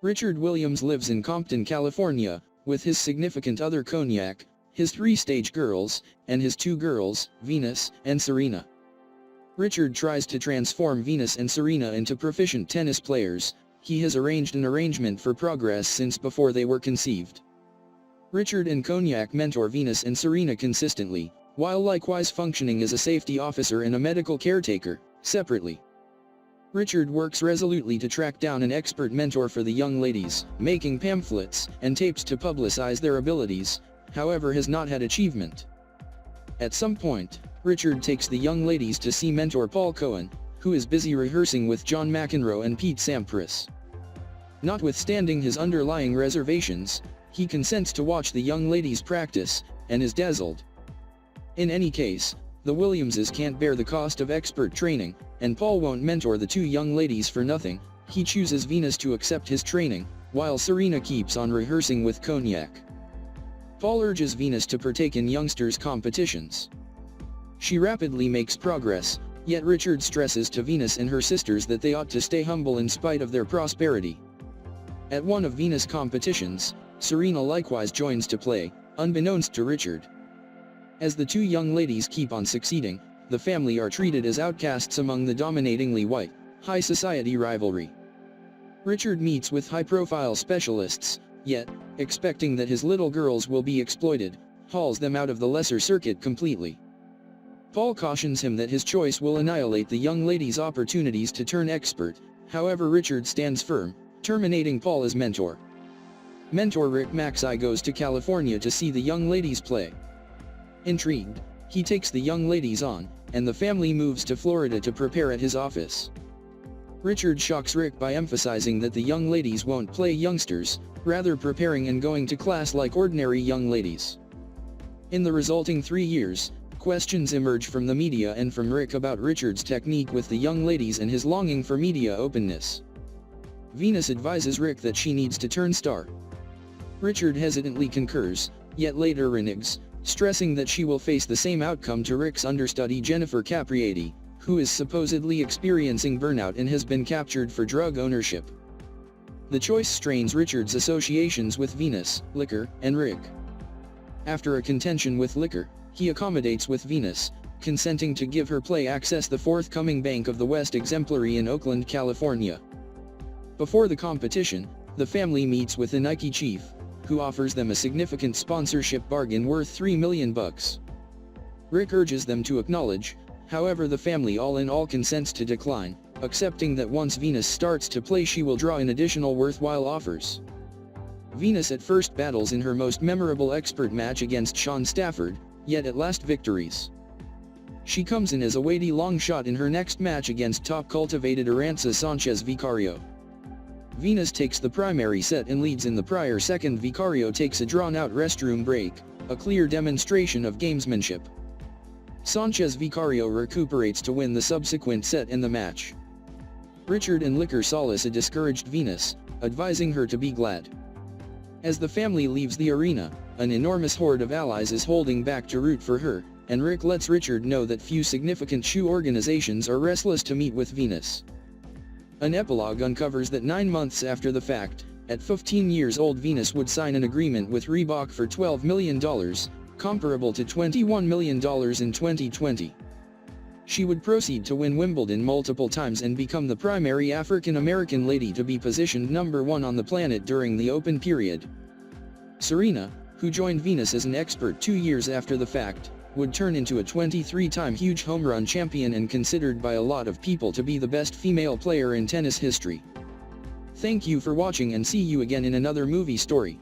Richard Williams lives in Compton, California, with his significant other Cognac, his 3 stage girls, and his 2 girls, Venus and Serena. Richard tries to transform Venus and Serena into proficient tennis players. He has arranged an arrangement for progress since before they were conceived. Richard and Cognac mentor Venus and Serena consistently, while likewise functioning as a safety officer and a medical caretaker, separately. Richard works resolutely to track down an expert mentor for the young ladies, making pamphlets and tapes to publicize their abilities, however has not had achievement. At some point, Richard takes the young ladies to see mentor Paul Cohen, who is busy rehearsing with John McEnroe and Pete Sampras. Notwithstanding his underlying reservations, he consents to watch the young ladies practice, and is dazzled. In any case, the Williamses can't bear the cost of expert training, and Paul won't mentor the 2 young ladies for nothing. He chooses Venus to accept his training, while Serena keeps on rehearsing with Cognac. Paul urges Venus to partake in youngsters' competitions. She rapidly makes progress, yet Richard stresses to Venus and her sisters that they ought to stay humble in spite of their prosperity. At one of Venus' competitions, Serena likewise joins to play, unbeknownst to Richard. As the 2 young ladies keep on succeeding, the family are treated as outcasts among the dominatingly white, high society rivalry. Richard meets with high-profile specialists, yet, expecting that his little girls will be exploited, hauls them out of the lesser circuit completely. Paul cautions him that his choice will annihilate the young ladies' opportunities to turn expert. However, Richard stands firm, terminating Paul as mentor. Mentor Rick Maxey goes to California to see the young ladies play. Intrigued, he takes the young ladies on, and the family moves to Florida to prepare at his office. Richard shocks Rick by emphasizing that the young ladies won't play youngsters, rather preparing and going to class like ordinary young ladies. In the resulting 3 years, questions emerge from the media and from Rick about Richard's technique with the young ladies and his longing for media openness. Venus advises Rick that she needs to turn star. Richard hesitantly concurs, yet later reneges, stressing that she will face the same outcome to Rick's understudy Jennifer Capriati, who is supposedly experiencing burnout and has been captured for drug ownership. The choice strains Richard's associations with Venus, liquor, and Rick. After a contention with liquor, he accommodates with Venus, consenting to give her play access the forthcoming Bank of the West exemplary in Oakland, California. Before the competition, the family meets with the Nike chief, who offers them a significant sponsorship bargain worth $3 million. Rick urges them to acknowledge, however the family all in all consents to decline, accepting that once Venus starts to play she will draw in additional worthwhile offers. Venus at first battles in her most memorable expert match against Sean Stafford, yet at last victories. She comes in as a weighty long shot in her next match against top-cultivated Arantxa Sanchez Vicario. Venus takes the primary set and leads in the prior second. Vicario takes a drawn-out restroom break, a clear demonstration of gamesmanship. Sanchez Vicario recuperates to win the subsequent set and the match. Richard and liquor solace a discouraged Venus, advising her to be glad. As the family leaves the arena, an enormous horde of allies is holding back to root for her, and Rick lets Richard know that few significant shoe organizations are restless to meet with Venus. An epilogue uncovers that 9 months after the fact, at 15 years old, Venus would sign an agreement with Reebok for $12 million, comparable to $21 million in 2020. She would proceed to win Wimbledon multiple times and become the primary African-American lady to be positioned number 1 on the planet during the Open period. Serena, who joined Venus as an expert 2 years after the fact, would turn into a 23-time huge home run champion and considered by a lot of people to be the best female player in tennis history. Thank you for watching and see you again in another movie story.